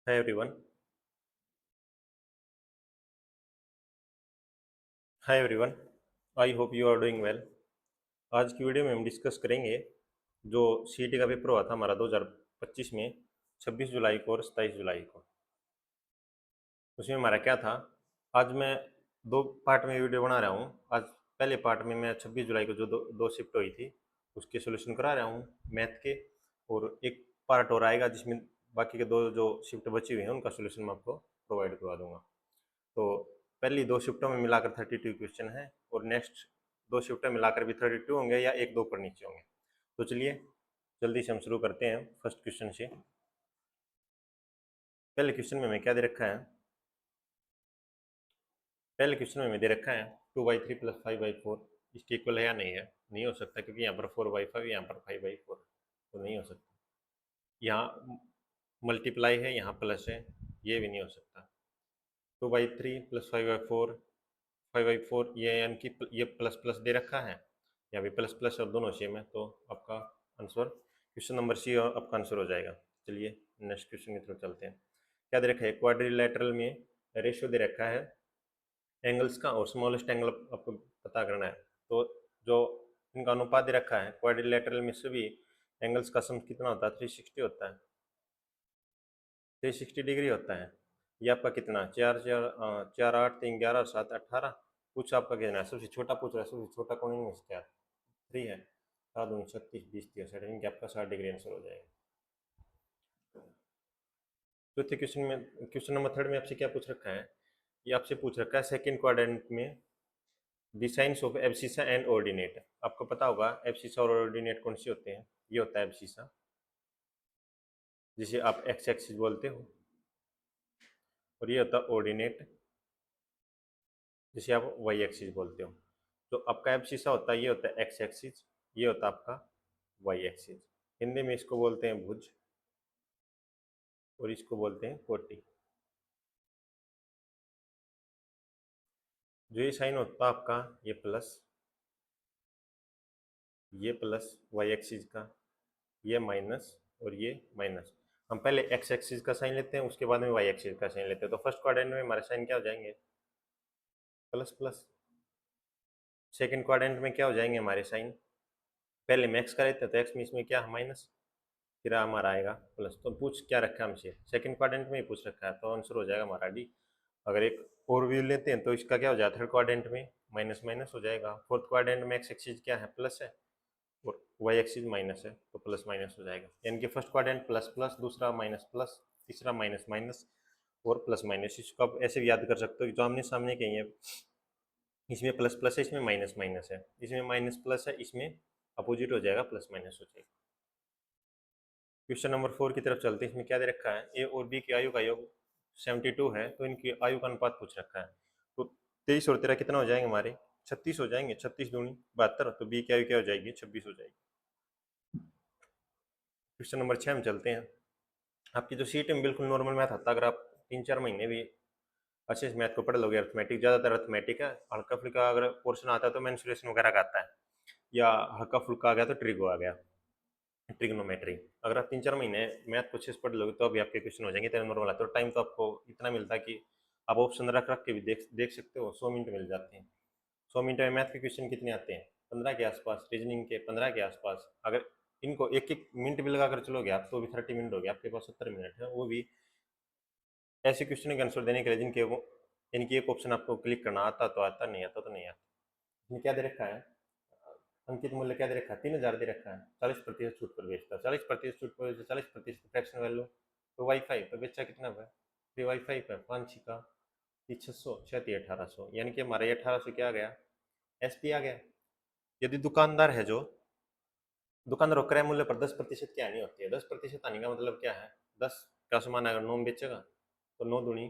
Hi everyone. Hi everyone. I hope you are doing well. आज की video में हम डिस्कस करेंगे जो सीईटी का पेपर हुआ था हमारा 2025 में 26 जुलाई को और 27 जुलाई को। उसमें हमारा क्या था, आज मैं दो पार्ट में वीडियो बना रहा हूँ। आज पहले पार्ट में मैं 26 जुलाई को जो दो शिफ्ट हुई थी उसके सोल्यूशन करा रहा हूँ मैथ के, और एक पार्ट और आएगा जिसमें बाकी के दो जो शिफ्ट बची हुई हैं उनका सोल्यूशन मैं आपको प्रोवाइड करवा दूंगा। तो पहली दो शिफ्टों में मिलाकर 32 क्वेश्चन है और नेक्स्ट दो शिफ्टें मिलाकर भी 32 होंगे या एक दो पर नीचे होंगे। तो चलिए जल्दी से हम शुरू करते हैं फर्स्ट क्वेश्चन से। पहले क्वेश्चन में हमें क्या दे रखा है, पहले क्वेश्चन में हमें दे रखा है 2/3 प्लस 5/4 इसके इक्वल है या नहीं है। नहीं हो सकता क्योंकि यहाँ पर 4/5 यहाँ पर 5/4, तो नहीं हो सकता। यहाँ मल्टीप्लाई है, यहाँ प्लस है, ये भी नहीं हो सकता। 2/3 प्लस 5/4 ये यानी कि ये प्लस प्लस दे रखा है, यहाँ भी प्लस प्लस और दोनों सेम है, तो आपका आंसर क्वेश्चन नंबर सी और आपका आंसर हो जाएगा। चलिए नेक्स्ट क्वेश्चन की तरफ चलते हैं। क्या दे रखा है, क्वाड्रिलेटरल में रेशियो दे रखा है एंगल्स का और स्मॉलेस्ट एंगल आपको पता करना है। तो जो इनका अनुपात दे रखा है क्वाड्रिलेटरल में सभी एंगल्स का सम कितना होता है, 360 होता है, 360 डिग्री होता है। ये आपका कितना, चार चार 4 8 3 11 7 18 कुछ आपका कितना है, सबसे छोटा पूछ रहा है, सबसे छोटा कौन इनमें से क्या 3 है, 7 दूनी 36 20 60 इनके आपका 60 डिग्री आंसर हो जाएगा। चौथे क्वेश्चन में, क्वेश्चन नंबर थर्ड में आपसे क्या पूछ रखा है, ये आपसे पूछ रखा है सेकंड क्वाड्रेंट में the science of abscissa and ordinate. आपको पता होगा एब्सिसा और ऑर्डिनेट कौन से होते हैं। ये होता है एब्सिसा जिसे आप एक्स एक्सिस बोलते हो, और ये होता है ऑर्डिनेट जिसे आप वाई एक्सिस बोलते हो। तो आपका एब्सिसा होता है, ये होता है एक्स एक्सिस, ये होता है आपका वाई एक्सिस। हिंदी में इसको बोलते हैं भुज और इसको बोलते हैं कोटि। जो ये साइन होता है आपका, ये प्लस वाई एक्सिस का, ये माइनस और ये माइनस। हम पहले एक्स एक्सिस का साइन लेते हैं, उसके बाद में वाई एक्सिस का साइन लेते हैं। तो फर्स्ट क्वाड्रेंट में हमारे साइन क्या हो जाएंगे, प्लस प्लस। सेकंड क्वाड्रेंट में क्या हो जाएंगे हमारे साइन, पहले में एक्स का लेते हैं तो एक्स में इसमें क्या माइनस, फिर हमारा आएगा प्लस। तो पूछ क्या रखा है हमसे, सेकंड क्वाड्रेंट में ही पूछ रखा है, तो आंसर हो जाएगा हमारा डी। अगर एक और व्यू लेते हैं तो इसका क्या हो जाएगा, थर्ड क्वाड्रेंट में माइनस माइनस हो जाएगा, फोर्थ क्वाड्रेंट में एक्स एक्सिस क्या है, प्लस है, और वाई एक्सिस माइनस है, तो प्लस माइनस हो जाएगा। यानी कि फर्स्ट क्वाड्रेंट प्लस प्लस, दूसरा माइनस प्लस, तीसरा माइनस माइनस और प्लस माइनस। इसको आप ऐसे भी याद कर सकते हो कि जो आमने सामने के हैं, इसमें प्लस प्लस है, इसमें माइनस माइनस है, इसमें माइनस प्लस है, इसमें अपोजिट हो जाएगा, प्लस माइनस हो जाएगा। क्वेश्चन नंबर 4 की तरफ चलते हैं। इसमें क्या दे रखा है, ए और बी की आयु का योग 72 है, तो इनकी आयु का अनुपात पूछ रखा है। तो 23 और 13 कितना हो जाएंगे हमारे, 36 हो जाएंगे, 36 दूनी 72, तो बी की आयु क्या हो जाएगी, 26 हो जाएगी। क्वेश्चन नंबर 6 में चलते हैं। आपकी जो सीट में बिल्कुल नॉर्मल मैथ आता है, अगर आप 3 4 महीने भी अच्छे से मैथ को पढ़ लोगे, अर्थमेटिक ज़्यादातर अर्थमेटिक है, हल्का फुल्का अगर पोर्शन आता है तो मेंसुरेशन वगैरह का आता है, या हल्का फुल्का आ गया तो ट्रिगो आ गया, ट्रिग्नोमेट्री। अगर आप 3 4 महीने मैथ को अच्छे से पढ़ लोगे तो अभी आपके क्वेश्चन हो जाएंगे तेरह नंबर वाला। तो टाइम तो आपको इतना मिलता है कि आप ऑप्शन रख रख के भी देख देख सकते हो, 100 मिनट मिल जाते हैं। 100 मिनट में मैथ के क्वेश्चन कितने आते हैं, 15 के आसपास, रीजनिंग के 15 के आसपास। अगर इनको एक एक मिनट भी लगा कर चलोगे आप तो भी 30 मिनट हो गया, आपके पास 70 मिनट है, वो भी ऐसे क्वेश्चन के आंसर देने के लिए जिनके वो इनकी एक ऑप्शन आपको क्लिक करना आता तो आता, नहीं आता तो नहीं आता। इसमें क्या दे रखा है, अंकित मूल्य क्या दे रखा है, 3,000 दे रखा है, 40% छूट पर बेचता है, 40% छूट पर बेचता, 40% फ्रैक्शन वैल्यू, तो वाईफाई तो बेचा कितना है, फ्री वाईफाई पर 5 का 600 6 1800, यानी कि हमारा ये 1800 क्या आ गया, एस पी आ गया। यदि दुकानदार है जो दुकानदार को क्रय मूल्य पर 10% क्या नहीं होती है, 10% आने का मतलब क्या है, 10 का सामान अगर 9 में बेचेगा तो 9 दूनी,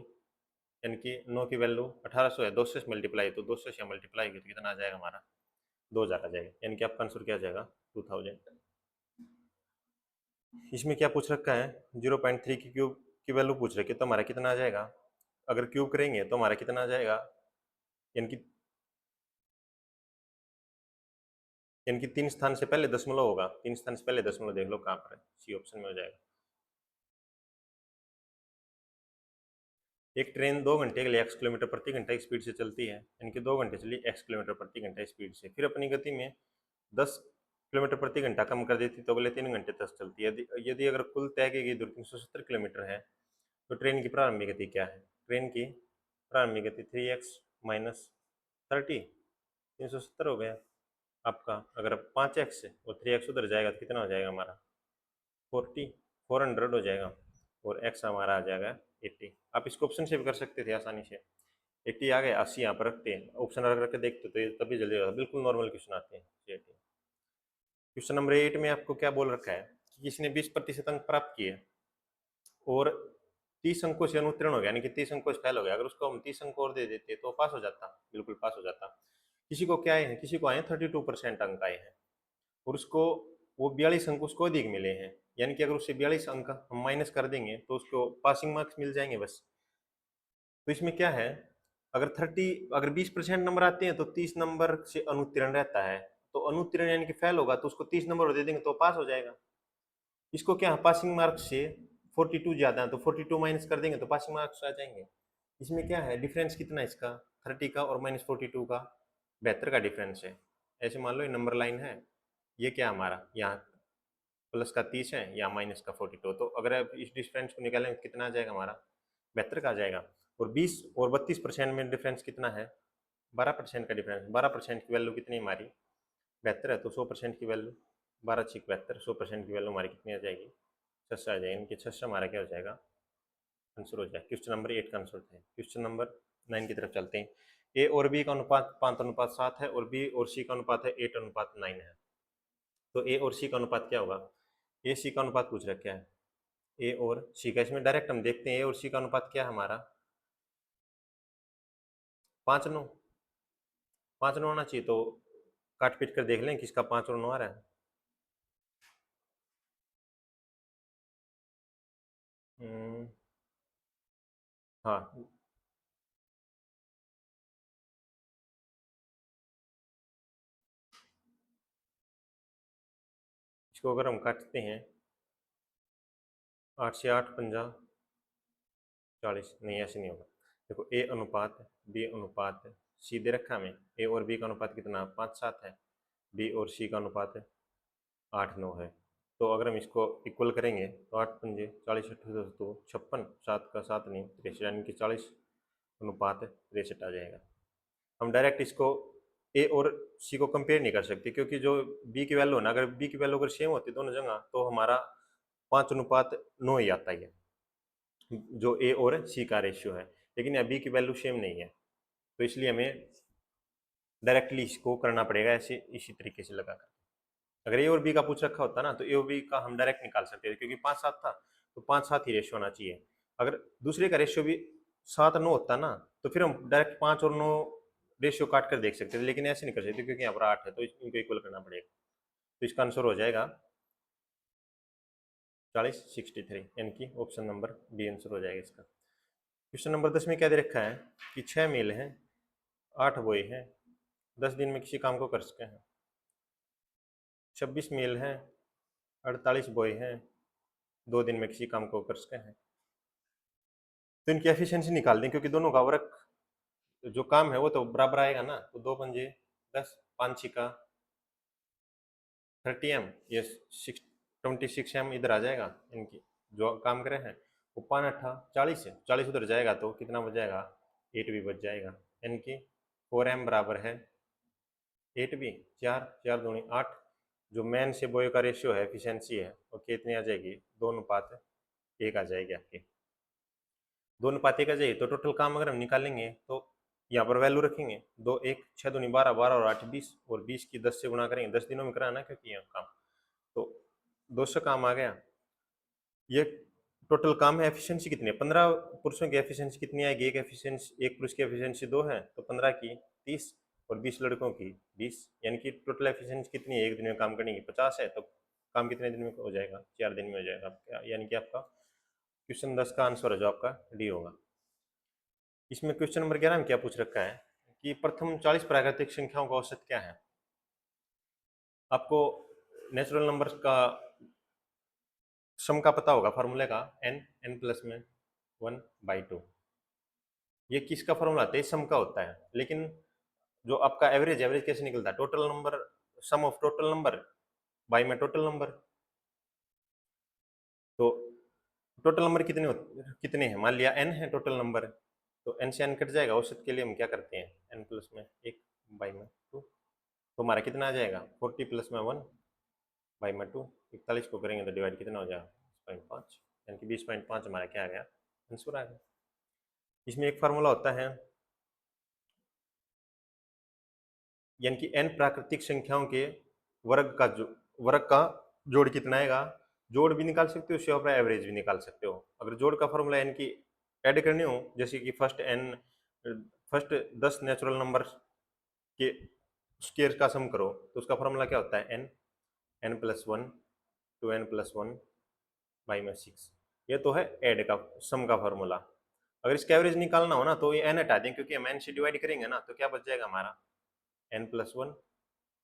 यानी कि 9 की वैल्यू 1800 है, 200 से मल्टीप्लाई, तो 200 से मल्टीप्लाई तो कितना आ जाएगा हमारा, 2000 आ जाएगा, यानी कि आपका आंसर क्या आ जाएगा, 2000। इसमें क्या पूछ रखा है, 0.3 की क्यूब की वैल्यू पूछ रखी है, तो हमारा कितना आ जाएगा, अगर क्यूब करेंगे तो हमारा कितना आ जाएगा, यानी कि 3 स्थान से पहले दशमलव होगा, 3 स्थान से पहले दशमलव देख लो कहाँ पर है, सी ऑप्शन में हो जाएगा। एक ट्रेन 2 घंटे के लिए x किलोमीटर प्रति घंटा की स्पीड से चलती है, यानी कि 2 घंटे चली x किलोमीटर प्रति घंटा स्पीड से, फिर अपनी गति में 10 किलोमीटर प्रति घंटा कम कर देती तो अगले 3 घंटे तक चलती है। यदि अगर कुल तय की गई दूरी 370 किलोमीटर है तो ट्रेन की प्रारंभिक गति क्या है? ट्रेन की प्रारंभिक गति 3x माइनस 30, 370 हो गया आपका। अगर 5x है और 3x उधर जाएगा तो कितना हो जाएगा हमारा? 400 हो जाएगा, और x हमारा आ जाएगा 80। आप इसको ऑप्शन से भी कर सकते थे आसानी से। 80 आ गए, 80 यहाँ पर रखते हैं, ऑप्शन रख के देखते तो ये तभी जल्दी होगा। बिल्कुल नॉर्मल क्वेश्चन आते हैं। क्वेश्चन नंबर 8 में आपको क्या बोल रखा है कि किसी ने 20% अंक प्राप्त किए और 30 अंकों से अनुत्तीर्ण हो गया, यानी कि 30 अंकों से फेल हो गया। अगर उसको हम 30 अंक और दे देते तो पास हो जाता, बिल्कुल पास हो जाता। किसी को क्या आए हैं? किसी को आए 32% अंक आए हैं और उसको वो 42 अंक उसको अधिक मिले हैं, यानी कि अगर उससे 42 अंक हम माइनस कर देंगे तो उसको पासिंग मार्क्स मिल जाएंगे बस। तो इसमें क्या है, अगर 20% नंबर आते हैं तो 30 नंबर से अनुत्तीर्ण रहता है, तो अनुत्तीर्ण यानी कि फेल होगा, तो उसको 30 नंबर दे देंगे तो पास हो जाएगा। इसको क्या, पासिंग मार्क्स से 42 ज्यादा है तो 42 माइनस कर देंगे तो पासिंग मार्क्स आ जाएंगे। इसमें क्या है, डिफरेंस कितना है इसका? 30 का और माइनस 42 का 72 का डिफरेंस है। ऐसे मान लो ये नंबर लाइन है, ये क्या हमारा यहाँ प्लस का 30 है, यहाँ माइनस का 42, तो अगर आप इस डिफरेंस को निकालेंगे तो कितना आ जाएगा हमारा? 72 का आ जाएगा। और 20 और 32% में डिफरेंस कितना है? 12% का डिफरेंस। 12% की वैल्यू कितनी हमारी? 72 है, तो 100% की वैल्यू 12 छिक 72, 100% की वैल्यू हमारी कितनी आ जाएगी? 600 आ जाएगी। इनकी 600 हमारा क्या हो जाएगा? आंसर हो जाएगा। क्वेश्चन नंबर 8 का आंसर है। क्वेश्चन नंबर 9 की तरफ चलते हैं। ए और बी का अनुपात 5:7 है और बी और सी का अनुपात है 8:9 है। तो ए और सी का अनुपात क्या होगा? ए सी का अनुपात पूछ रखा है, ए और सी का। इसमें डायरेक्ट हम देखते हैं ए और सी का अनुपात क्या है हमारा? 5:9। 5:9 आना चाहिए, तो काट पीट कर देख लें किसका 5 और 9 आ रहा है। हाँ, इसको अगर हम काटते हैं 8 से 8 पंजा 40, नहीं ऐसे नहीं होगा। देखो ए अनुपात बी अनुपात सी दे रखा हमें, ए और बी का अनुपात कितना? 5:7 है। बी और सी का अनुपात 8:9 है। तो अगर हम इसको इक्वल करेंगे तो 8 पंजे 40, 8 तो 56, 7 का 7 नहीं 63, यानी कि 40:63 आ जाएगा। हम डायरेक्ट इसको ए और सी को कंपेयर नहीं कर सकते, क्योंकि जो बी की वैल्यू है ना, अगर बी की वैल्यू अगर सेम होती दोनों जगह तो हमारा 5:9 ही आता है, जो ए और सी का रेशियो है। लेकिन यहाँ बी की वैल्यू सेम नहीं है, तो इसलिए हमें डायरेक्टली इसको करना पड़ेगा ऐसे, इसी तरीके से लगाकर। अगर ए और बी का पूछ रखा होता ना तो ए और बी का हम डायरेक्ट निकाल सकते थे, क्योंकि 5:7 था तो 5:7 ही रेशियो होना चाहिए। अगर दूसरे का रेशियो भी 7:9 होता ना तो फिर हम डायरेक्ट 5 और 9 रेशियो काट कर देख सकते थे, लेकिन ऐसे नहीं कर सकते क्योंकि यहाँ पर 8 है तो इनको इक्वल करना पड़ेगा। तो इसका आंसर हो जाएगा 40:63, यानी कि ऑप्शन नंबर बी आंसर हो जाएगा इसका। क्वेश्चन नंबर 10 में क्या दे रखा है कि 6 मेल हैं, 8 बॉय हैं, 10 दिन में किसी काम को कर सकते हैं। 26 मेल हैं, 48 बॉय हैं, 2 दिन में किसी काम को कर सकते हैं। तो इनकी एफिशिएंसी निकाल दें, क्योंकि दोनों का वर्क जो काम है वो तो बराबर आएगा ना। तो 2 पंजे 10, 5 छिका 30 m, ये 26 m इधर आ जाएगा। इनकी जो काम करे हैं वो 5 8 40 है, 40 उधर जाएगा तो कितना बच जाएगा? 8 भी बच जाएगा, यानी कि 4m बराबर है 8 भी। 4 4 दूनी 8। जो मैन से बॉय का रेशियो है, एफिशिएंसी है, वो कितनी आ जाएगी? 2:1 आ जाएगी आपकी। 2:1 आ जाएगी। तो टोटल काम अगर हम निकालेंगे तो यहाँ पर वैल्यू रखेंगे 2 1 6 दूनी 12, 12 और 8 20, और 20 की 10 से गुणा करेंगे। 10 दिनों में कराना क्योंकि यहाँ काम, तो 200 काम आ गया। ये टोटल काम है। एफिशिएंसी कितनी है? 15 पुरुषों की एफिशिएंसी कितनी आएगी? एक पुरुष की एफिशिएंसी 2 है तो 15 की 30 और 20 लड़कों की 20, यानी कि टोटल एफिशिएंसी कितनी है? एक दिन में काम करने की 50 है, तो काम कितने दिन में हो जाएगा? 4 दिन में हो जाएगा आपका, यानी कि आपका क्वेश्चन 10 का आंसर है जो आपका डी होगा। इसमें क्वेश्चन नंबर 11 में क्या पूछ रखा है कि प्रथम 40 प्राकृतिक संख्याओं का औसत क्या है? आपको नेचुरल नंबर्स का सम का पता होगा, फार्मूले का n n प्लस में 1/2। ये किसका फॉर्मूला होता है? सम का होता है। लेकिन जो आपका एवरेज, एवरेज कैसे निकलता है? Total number, sum of total number by में टोटल नंबर। तो टोटल नंबर कितने हैं? मान लिया n है टोटल नंबर, तो n से n कट जाएगा। औसत के लिए हम क्या करते हैं? n प्लस में 1 बाई में 2, तो हमारा कितना आ जाएगा? 40 प्लस में 1 बाई में 2। 41 को करेंगे तो डिवाइड कितना हो जाएगा? 20.5, यानी कि 20.5 हमारा क्या आ गया? आंसर आ गया। इसमें एक फार्मूला होता है, यानी कि n प्राकृतिक संख्याओं के वर्ग का जोड़ कितना आएगा? जोड़ भी निकाल सकते हो, उससे आप एवरेज भी निकाल सकते हो। अगर जोड़ का फॉर्मूला n की ऐड करनी हो, जैसे कि फर्स्ट 10 नेचुरल नंबर के स्क्वायर का सम करो, तो उसका फॉर्मूला क्या होता है? n plus 1 two n plus 1 by में 6। ये तो है ऐड का सम का फॉर्मूला। अगर इसका एवरेज निकालना हो ना, तो ये n हटा दें, क्योंकि हम n से डिवाइड करेंगे ना, तो क्या बच जाएगा हमारा? n plus 1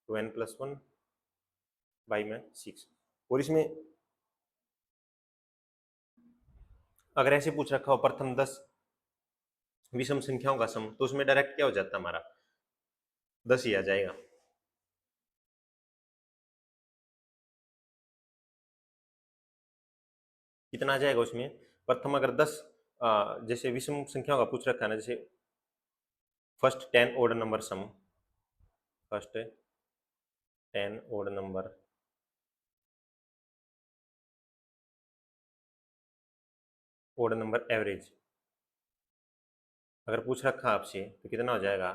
two n plus 1 by में 6। और इसमें अगर ऐसे पूछ रखा हो प्रथम 10 विषम संख्याओं का सम, तो उसमें डायरेक्ट क्या हो जाता है हमारा? 10 ही आ जाएगा। कितना आ जाएगा उसमें? प्रथम अगर 10 जैसे विषम संख्याओं का पूछ रखा है ना, जैसे फर्स्ट 10 ओड नंबर सम, फर्स्ट 10 ओड नंबर एवरेज अगर पूछ रखा आपसे, तो कितना हो जाएगा?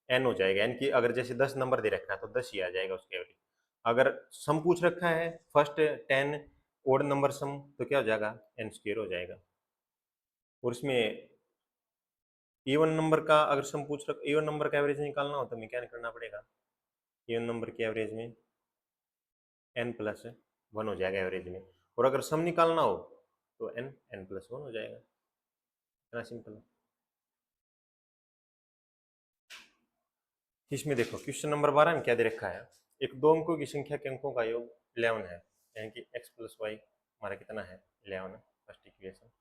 n हो जाएगा। n की अगर जैसे 10 नंबर दे रखा है, तो 10 ही आ जाएगा उसके एवरेज। अगर सम पूछ रखा है फर्स्ट 10 ओड नंबर सम, तो क्या हो जाएगा? n स्क्वायर हो जाएगा। और इसमें इवन नंबर का अगर सम पूछ रखा, इवन नंबर का एवरेज निकालना हो, तो हमें क्या करना पड़ेगा? इवन नंबर के एवरेज में n प्लस 1 हो जाएगा एवरेज में। और अगर सम निकालना हो, तो n प्लस 1 हो जाएगा। इतना सिंपल है। इसमें देखो क्वेश्चन नंबर 12 में क्या दे रखा है? एक दो अंकों की संख्या के अंकों का योग 11 है, यानी कि x प्लस वाई हमारा कितना है? 11 है। First equation.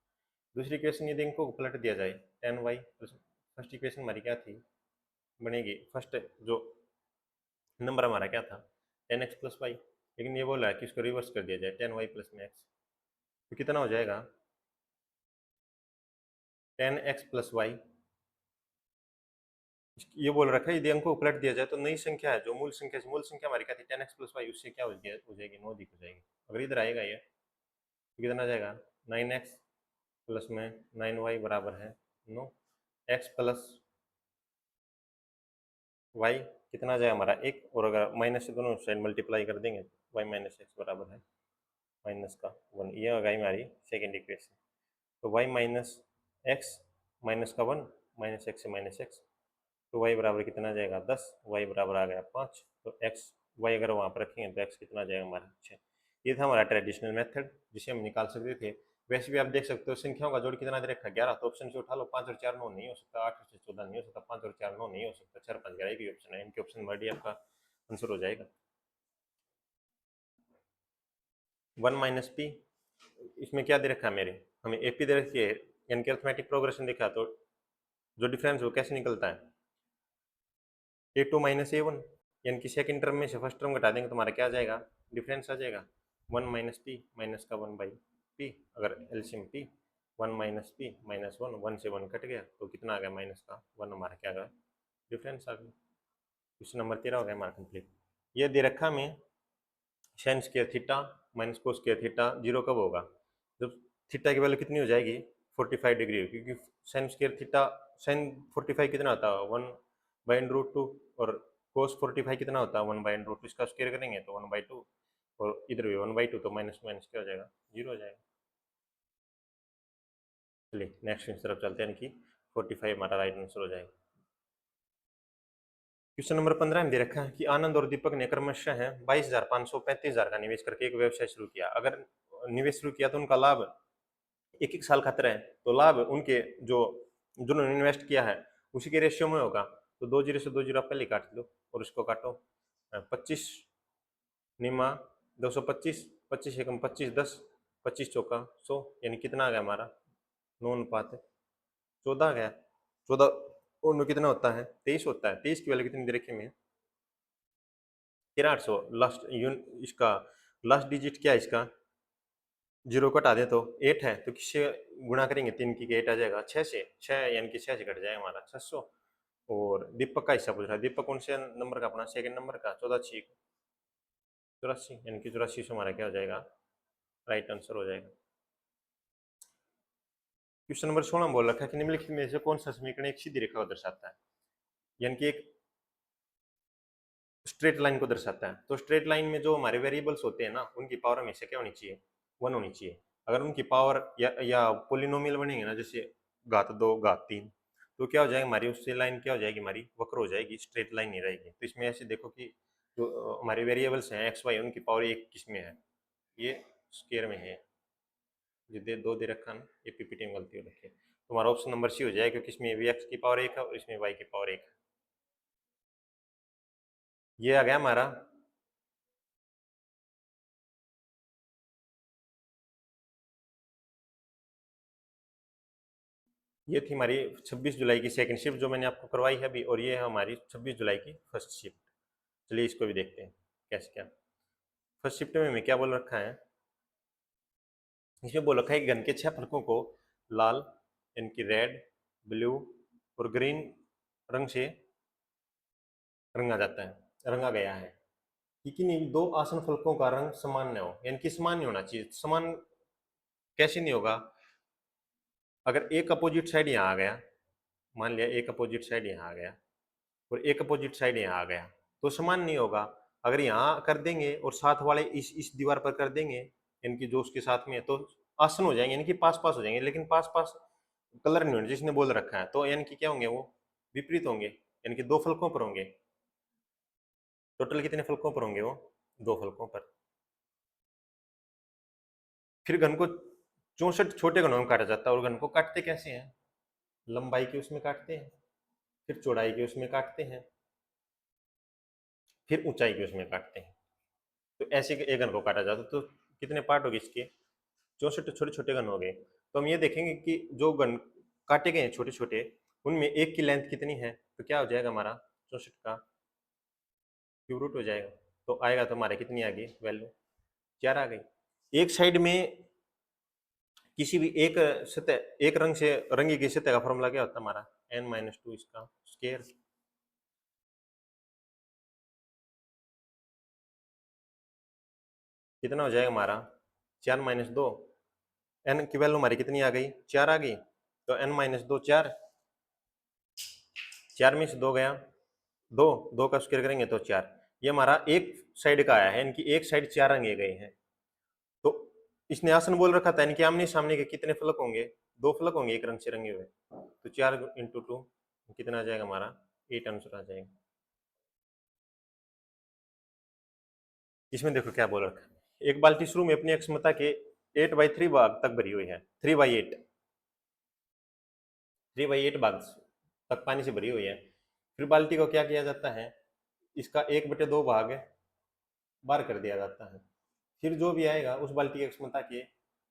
दूसरी इक्वेशन यदि अंकों को पलट दिया जाए, 10y प्लस, फर्स्ट इक्वेशन हमारी क्या थी? बनेगी फर्स्ट जो नंबर हमारा क्या था? 10x plus Y. लेकिन ये बोला है कि इसको रिवर्स कर दिया जाए, 10y प्लस में x, तो कितना हो जाएगा? 10x plus Y. ये बोल रखा है यदि अंकों को पलट दिया जाए तो नई संख्या है जो मूल संख्या से, मूल संख्या हमारी क्या थी? 10x प्लस वाई, उससे क्या हो जाएगी? 9 अधिक हो जाएगी। अगर इधर आएगा ये, तो कितना आ जाएगा? 9x प्लस में 9y बराबर है 9। x प्लस वाई कितना आ जाएगा हमारा? 1। और अगर माइनस से दोनों साइड मल्टीप्लाई कर देंगे, तो y माइनस एक्स बराबर है माइनस का 1। ये होगा हमारी सेकेंड इक्वेशन। तो y माइनस एक्स माइनस का 1 माइनस एक्स से माइनस एक्स, तो y बराबर कितना आ जाएगा? 10। y बराबर आ गया 5। तो x y अगर वहाँ पर रखेंगे तो x कितना आ जाएगा हमारा? 6। ये था हमारा ट्रेडिशनल मेथड जिसे हम निकाल सकते थे। वैसे भी आप देख सकते हो संख्याओं का जोड़ कितना दे रखा है? 11। तो ऑप्शन से उठा लो, 5 और 4 9 नहीं हो सकता, 8 और 6 14 नहीं हो सकता, 5 और 4 9 नहीं हो सकता, 4 5 11 एक ही ऑप्शन है। इनके ऑप्शन नंबर डी आपका आंसर हो जाएगा। 1 माइनस पी, इसमें क्या दे रखा है मेरे? हमें एपी दे रखी है, यानी कि अर्थमेटिक प्रोग्रेशन दिखा, तो जो डिफरेंस वो कैसे निकलता है? a2 माइनस a1, यानी कि सेकंड टर्म में से फर्स्ट टर्म घटा देंगे तो हमारा क्या आ जाएगा? डिफरेंस आ जाएगा 1 माइनस पी माइनस का 1 बाई पी। अगर LCM P 1 minus P minus 1, 1 से 1 कट गया तो कितना आ गया? माइनस का 1 हमारा क्या आ गया? डिफरेंस आ गया। क्वेश्चन नंबर 13 हो गया हमारा कंप्लीट। ये दे रखा हमें sine square theta minus cos square theta zero कब होगा? जब थीटा की वैल्यू कितनी हो जाएगी? 45 डिग्री हो, क्योंकि साइन स्क्वायर थीटा, साइन 45 कितना होता है? 1/√2। और कोस 45 कितना होता है? 1/√2। इसका स्क्वायर करेंगे तो 1/2, और इधर भी 1/2, तो माइनस माइनस क्या हो जाएगा? जीरो हो जाएगा। चलिए नेक्स्ट की तरफ चलते हैं कि 45 हमारा राइट आंसर हो जाएगा। क्वेश्चन नंबर 15 में दे रखा है कि आनंद और दीपक ने क्रमशः है 22,500 35,000 का निवेश करके एक व्यवसाय शुरू किया। अगर निवेश शुरू किया तो उनका लाभ एक एक साल खातर है, तो लाभ उनके जो जिन्होंने इन्वेस्ट किया है उसी के रेशियो में होगा। तो 2 जीरो से 2 जीरो आप पहले काट लो और इसको काटो। 25 निमा 225, 25 एकम 25 10, 25 चौका 100, यानी कितना आ गया हमारा? 9 अनुपात 14 आ गया। 14 और 9 कितना होता है? 23 होता है। 23 की वैल्यू कितनी दे रखी है? 13,800। लास्ट इसका लास्ट डिजिट क्या है इसका? 0 को हटा दें तो 8 है, तो किससे गुणा करेंगे? 3 की 8 आ जाएगा 6 से, 6 यानी कि 6 से कट जाएगा हमारा 600। और दीपक का हिस्सा पूछ रहा है। दीपक कौन से नंबर का? अपना सेकंड नंबर का 14 84, यानी कि 84 से हमारा क्या हो जाएगा? राइट आंसर हो जाएगा। क्वेश्चन नंबर 16 बोल रखा है कि निम्नलिखित में से कौन सा समीकरण एक सीधी रेखा को दर्शाता है, यानी कि एक स्ट्रेट लाइन को दर्शाता है। तो स्ट्रेट लाइन में जो हमारे वेरिएबल्स होते हैं ना, उनकी पावर हमेशा क्या होनी चाहिए? 1 होनी चाहिए। अगर उनकी पावर या पोलिनोमियल बनेंगे ना, जैसे घात 2 घात 3, तो क्या हो जाएगा हमारी? उससे लाइन क्या हो जाएगी हमारी? वक्र हो जाएगी, स्ट्रेट लाइन नहीं रहेगी। तो इसमें ऐसे देखो कि जो हमारे वेरिएबल्स हैं एक्स वाई, उनकी पावर एक किस में है? ये स्क्वायर में है। जो दो दे रखा ना, ये पीपीटी में गलती हो रखी है। तो हमारा ऑप्शन नंबर सी हो जाएगा, क्योंकि इसमें भी एक्स की पावर 1 है और इसमें वाई की पावर 1 है। ये आ गया हमारा। ये थी हमारी 26 जुलाई की सेकंड शिफ्ट जो मैंने आपको करवाई है अभी, और ये है हमारी 26 जुलाई की फर्स्ट शिफ्ट। चलिए इसको भी देखते हैं कैसे क्या। फर्स्ट शिफ्ट में हमें क्या बोल रखा है? इसमें बोल रखा है कि घन के 6 फलकों को लाल, इनकी रेड, ब्लू और ग्रीन रंग से रंगा गया है, लेकिन इन दो आसन फलकों का रंग समान न हो, यानी कि समान नहीं होना चाहिए। समान कैसे नहीं होगा? अगर एक अपोजिट साइड यहाँ आ गया, मान लिया एक अपोजिट साइड यहाँ आ गया और एक अपोजिट साइड यहाँ आ गया, तो समान नहीं होगा। अगर यहाँ कर देंगे और साथ वाले इस दीवार पर कर देंगे, इनकी जो उसके साथ में है, तो आसन हो जाएंगे, यानी कि पास पास हो जाएंगे, लेकिन पास पास कलर नहीं होने जिसने बोल रखा है। तो यानी कि क्या होंगे? वो विपरीत होंगे, यानी कि दो फलकों पर होंगे। टोटल कितने फलकों पर होंगे? वो दो फलकों पर। फिर घन को 64 छोटे घनों में काटा जाता है, और घन को काटते कैसे हैं? लंबाई के उसमें काटते हैं, फिर चौड़ाई के उसमें काटते हैं, फिर ऊंचाई के उसमें काटते हैं। तो ऐसे एक घन को काटा जाता है। तो कितने पार्ट हो गए इसके? 64 छोटे छोटे घन हो गए। तो हम ये देखेंगे कि जो घन काटे गए हैं छोटे छोटे, उनमें एक की लेंथ कितनी है? तो क्या हो जाएगा हमारा? 64 का क्यूब रूट हो जाएगा। तो आएगा तो हमारे कितनी आ गई वैल्यू? 4 आ गई। एक साइड में किसी भी एक सतह, एक रंग से रंगी गई सतह का फॉर्मूला क्या होता है हमारा? n-2 इसका स्क्वायर। कितना हो जाएगा हमारा? 4-2। n की वैल्यू हमारी कितनी आ गई? 4 आ गई। तो n-2 4, 4 में से 2 गया, 2, 2 का स्क्वायर करेंगे तो 4। ये हमारा एक साइड का आया है, इनकी एक साइड 4 रंगे गए हैं। तो इसने आसन बोल रखा था, इनके आमने सामने के कितने फलक होंगे? 2 फलक होंगे एक रंग से रंगे हुए। तो 4 इंटू 2 कितना आ जाएगा हमारा? 8 आंसर आ जाएगा। इसमें देखो क्या बोल रखा है। एक बाल्टी शुरू में अपनी अक्षमता के 8/3 भाग तक भरी हुई है। 3/8, 3/8 भाग तक पानी से भरी हुई है। फिर बाल्टी को क्या किया जाता है? इसका 1/2 भाग बाहर कर दिया जाता है। फिर जो भी आएगा उस बाल्टी की क्षमता के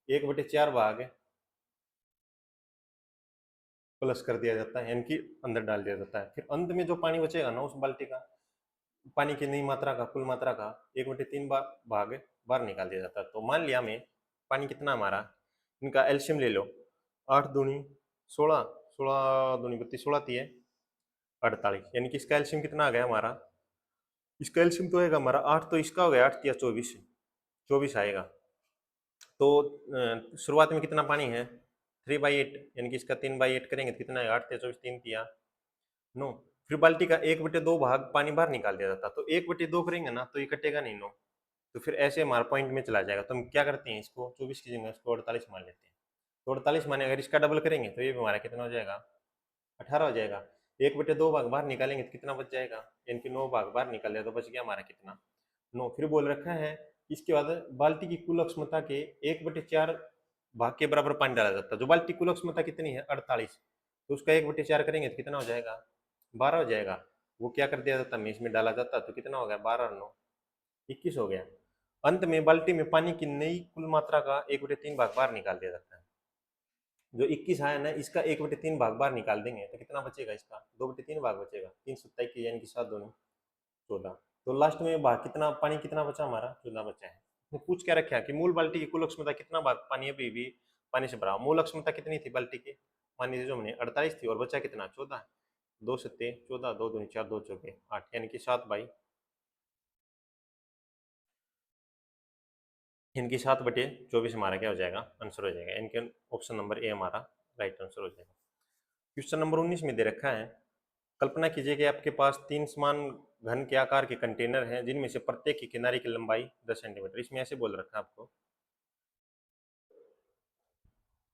1/4 भाग प्लस कर दिया जाता है, यानी कि अंदर डाल दिया जाता है। फिर अंत में जो पानी बचेगा ना उस बाल्टी का, पानी की नई मात्रा का, कुल मात्रा का 1/3 भाग बाहर निकाल दिया जाता है। तो मान लिया हमें पानी कितना हमारा, इनका एल्शियम ले लो। 8 दूनी 16, 16 दूनी 32, 16 तीय 48, यानी कि इसका एल्शियम कितना आ गया हमारा? इसका एल्शियम तो आएगा हमारा 8, तो इसका हो गया 8 तिया 24, 24 आएगा। तो शुरुआत में कितना पानी है? 3/8, यानी कि इसका 3/8 करेंगे तो कितना है? 8 तिया 24, 3 तिया 9। फिर बाल्टी का 1/2 भाग पानी बाहर निकाल दिया जाता। तो 1/2 करेंगे ना तो ये कटेगा नहीं 9, तो फिर ऐसे हमारा पॉइंट में चला जाएगा। तो हम क्या करते हैं, इसको 24 की जगह इसको 48 मान लेते हैं। तो 48 माने अगर इसका डबल करेंगे तो ये भी हमारा कितना हो जाएगा? 18 हो जाएगा। 1/2 भाग बाहर निकालेंगे तो कितना बच जाएगा? यानी कि 9 भाग बाहर निकाल दिया तो बच गया हमारा कितना? 9। फिर बोल रखा है इसके बाद बाल्टी की कुल अक्षमता के 1/4 भाग के बराबर पानी डाला जाता है। जो बाल्टी कुल अक्षमता कितनी है? 48, तो उसका 1/4 करेंगे तो कितना हो जाएगा? 12 हो जाएगा। वो क्या कर दिया जाता है, इसमें डाला जाता, तो कितना हो गया? 12 और 9 21 हो गया। अंत में बाल्टी में पानी की नई कुल मात्रा का 1/3 भाग बाहर निकाल दिया जाता है। जो 21 आया ना, इसका 1/3 भाग बाहर निकाल देंगे तो कितना बचेगा, इसका 2/3 भाग बचेगा। 3 × 7 यानी कि 7×2 14। तो लास्ट में भाग कितना पानी कितना बचा हमारा, 14 बचा है। तो पूछ क्या रखा कि मूल बाल्टी की कुल अक्षमता कितना भाग पानी अभी भी पानी से भरा। मूल अक्षमता कितनी थी बाल्टी की, पानी जो हमने 48 थी और बचा कितना 14। 2 सत्ते 14, 2 दूनी 4, 2 चौके 8 यानी कि 7/24 हमारा क्या हो जाएगा, आंसर हो जाएगा। इनके ऑप्शन नंबर ए हमारा राइट आंसर हो जाएगा। क्वेश्चन नंबर 19 में दे रखा है, कल्पना कीजिए कि आपके पास 3 समान घन के आकार के कंटेनर हैं जिनमें से प्रत्येक की किनारे की लंबाई 10 सेंटीमीटर। इसमें ऐसे बोल रखा है आपको,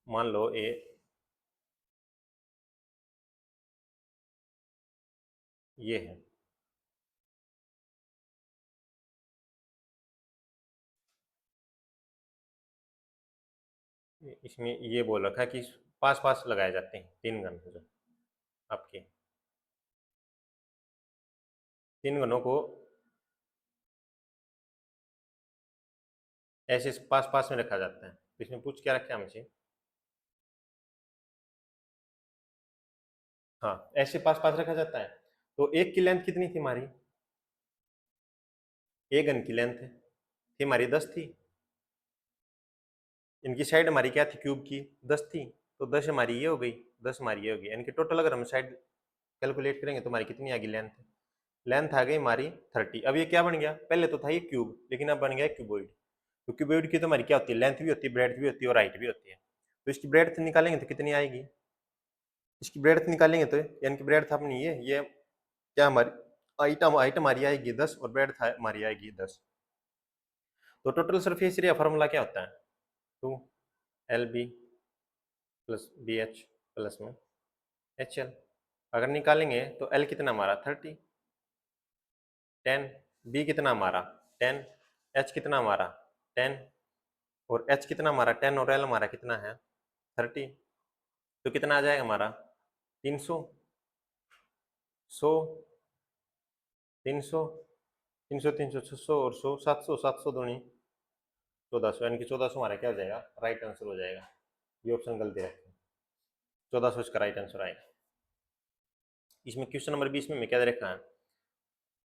मान लो ये है, इसमें ये बोल रखा है कि पास पास लगाए जाते हैं 3 घन, जो आपके 3 घनों को ऐसे पास पास में रखा जाता है। तो इसमें पूछ क्या रखा है हमसे, हाँ ऐसे पास पास रखा जाता है। तो एक की लेंथ कितनी थी हमारी, एक घन की लेंथ थी हमारी 10 थी, इनकी साइड हमारी क्या थी क्यूब की 10 थी, तो 10 हमारी ये हो गई, 10 हमारी ये हो गई, यानी कि टोटल अगर हम साइड कैलकुलेट करेंगे तो हमारी कितनी आ गई लेंथ, लेंथ आ गई हमारी 30। अब ये क्या बन गया, पहले तो था ये क्यूब लेकिन अब बन गया क्यूबॉइड। तो क्यूबॉइड की तो हमारी क्या होती है, लेंथ भी होती है, ब्रेड्थ भी होती है और हाइट भी होती है। तो इसकी ब्रेड्थ निकालेंगे तो कितनी आएगी, इसकी ब्रेड्थ निकालेंगे तो यानी कि ब्रेड्थ अपनी ये क्या हमारी हाइट हमारी आएगी 10 और ब्रेड्थ हमारी आएगी 10। तो टोटल सरफेस एरिया फार्मूला क्या होता है, 2 LB प्लस BH प्लस में HL। अगर निकालेंगे तो L कितना हमारा 30, 10, B कितना हमारा 10, H कितना हमारा 10 और H कितना हमारा 10 और L हमारा कितना है 30। तो कितना आ जाएगा हमारा 300, 100, 300, 300, 300, 600 और 100, 700, 700 दूनी 1400, यानी कि 1400 हमारा क्या हो जाएगा, राइट आंसर हो जाएगा। ये ऑप्शन गलती रखें, 1400 इसका राइट आंसर आएगा। इसमें क्वेश्चन नंबर 20 में क्या दे रखा है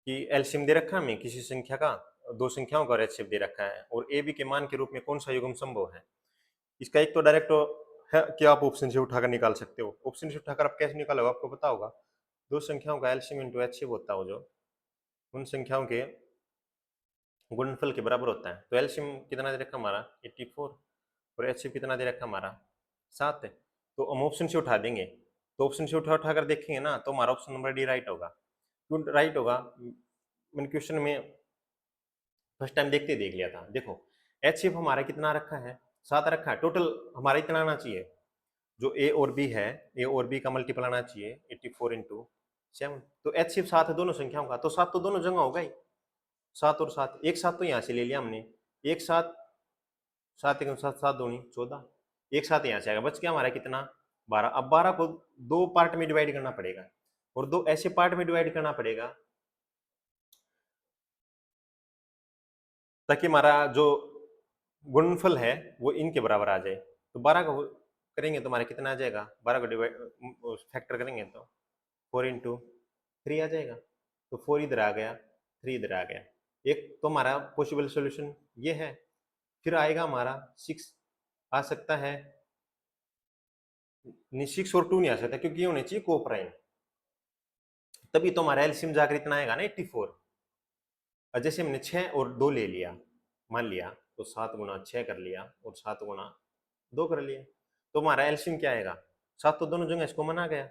कि एलसीएम दे रखा है हमें किसी संख्या का, दो संख्याओं का एचसीएफ दे रखा है और ए बी के मान के रूप में कौन सा युग्म संभव है। इसका एक तो डायरेक्ट है कि आप ऑप्शन से उठाकर निकाल सकते हो, ऑप्शन से उठाकर आप कैसे निकालोगे आपको पता होगा, दो संख्याओं का एलसीएम इंटू एचसीएफ होता है जो उन संख्याओं के गुणनफल के बराबर होता है। तो एलसीएम कितना दे रखा हमारा 84 और एचसीएफ कितना दे रखा हमारा 7 है। तो हम ऑप्शन से उठा देंगे, तो ऑप्शन से उठाकर देखेंगे ना तो हमारा ऑप्शन नंबर डी राइट होगा। क्यों राइट होगा, मैंने क्वेश्चन में फर्स्ट टाइम देखते देख लिया था। देखो एचसीएफ हमारा कितना रखा है 7 रखा है, टोटल हमारा इतना आना चाहिए, जो ए और बी है ए और बी का मल्टीपल आना चाहिए 84 इंटू 7। तो एचसीएफ 7 है दोनों संख्याओं का, तो 7 तो दोनों जगह होगा ही, 7 और 7 एक साथ तो यहाँ से ले लिया हमने, एक साथ 7 एक 7, 7 दूनी 14, एक साथ यहाँ से आएगा, बच गया हमारा कितना 12। अब 12 को दो पार्ट में डिवाइड करना पड़ेगा और दो ऐसे पार्ट में डिवाइड करना पड़ेगा ताकि हमारा जो गुणनफल है वो इनके बराबर आ जाए। तो 12 को करेंगे तो हमारा कितना आ जाएगा, 12 को डिवाइड फैक्टर करेंगे तो 4 इंटू 3 आ जाएगा। तो 4 इधर आ गया 3 इधर आ गया। एक तो हमारा पॉसिबल सॉल्यूशन ये है। फिर आएगा हमारा 6 आ सकता है, 6 और 2 नहीं आ सकता क्योंकि ये होने चाहिए को प्राइम, तभी तो हमारा एलसीएम जाकर इतना आएगा ना 84। और जैसे हमने 6 और 2 ले लिया मान लिया तो 7 गुना 6 कर लिया और 7 गुना 2 कर लिया, तो हमारा एलसीएम क्या आएगा 7 तो दोनों जगह इसको मना गया,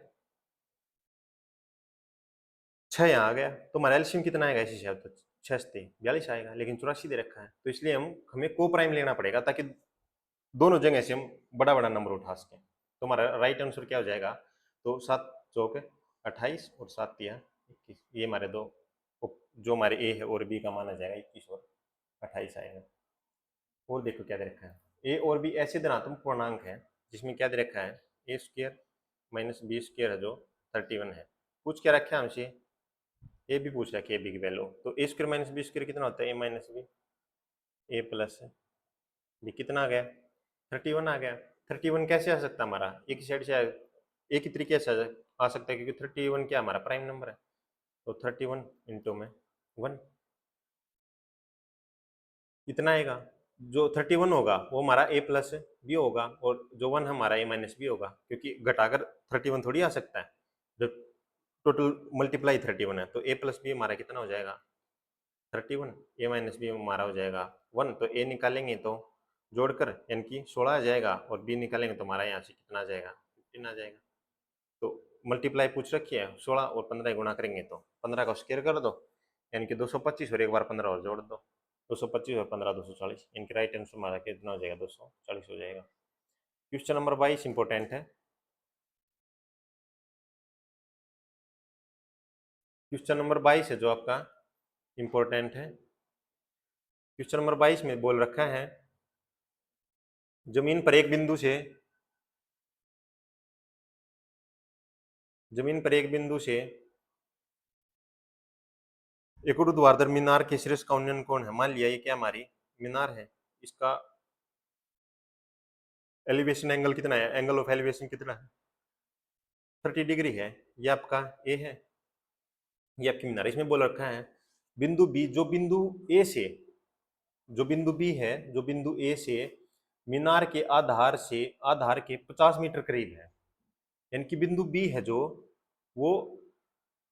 6 यहाँ आ गया, तो हमारा एलसीएम कितना आएगा इसी से, तो 6 से 42 आएगा, लेकिन 84 दे रखा है। तो इसलिए हमें को प्राइम लेना पड़ेगा ताकि दोनों जगह से हम बड़ा बड़ा नंबर उठा सकें। तो हमारा राइट आंसर क्या हो जाएगा, तो 7 चौक 28 और 7 तिया 21, ये हमारे दो जो हमारे ए है और बी का माना जाएगा 21 और 28 आएगा। और देखो क्या दे रखा है, ए और बी ऐसे धनात्मक पूर्णांक है जिसमें क्या दे रखा है ए स्क्र माइनस बी स्क्र है जो 31 है। पूछ क्या रखा है हमसे, ए भी पूछ रखा है ए बी की वैल्यू, तो ए स्क्र माइनस बी स्क्र कितना होता है ए माइनस बी, ए प्लस ये कितना आ गया 31 आ गया। 31 कैसे आ सकता है हमारा, एक ही साइड से एक ही तरीके से आ सकता है, क्योंकि 31 क्या हमारा प्राइम नंबर है। तो 31 इंटू में 1 इतना आएगा। जो 31 होगा वो हमारा a प्लस बी होगा, और जो 1 हमारा a माइनस बी होगा, क्योंकि घटाकर 31 थोड़ी आ सकता है। जब टोटल मल्टीप्लाई 31 है तो a प्लस बी हमारा कितना हो जाएगा 31, a माइनस बी हमारा हो जाएगा 1। तो a निकालेंगे तो जोड़कर यानी कि 16 आ जाएगा, और b निकालेंगे तो हमारा यहाँ से कितना आ जाएगा 15 आ जाएगा। तो मल्टीप्लाई पूछ रखी है, 16 और 15 गुणा करेंगे तो 15 का स्क्वायर कर दो, यानी कि 225, और एक बार 15 और जोड़ दो, 225 और 15 240, इनके राइट आंसर हमारा कितना हो जाएगा 240 हो जाएगा। क्वेश्चन नंबर 22 इंपॉर्टेंट है। क्वेश्चन नंबर 22 है जो आपका इंपॉर्टेंट है। क्वेश्चन नंबर 22 में बोल रखा है जमीन पर एक बिंदु से एक ऊर्ध्वाधर मीनार के शीर्ष का उन्नयन कोण है। मान लिया ये क्या हमारी मीनार है, इसका एलिवेशन एंगल कितना है, एंगल ऑफ एलिवेशन कितना है 30 डिग्री है। ये आपका ए है, ये आपकी मीनार। इसमें बोल रखा है बिंदु बी, जो बिंदु ए से जो बिंदु ए से मीनार के आधार के 50 मीटर करीब है। यानी कि बिंदु बी है जो, वो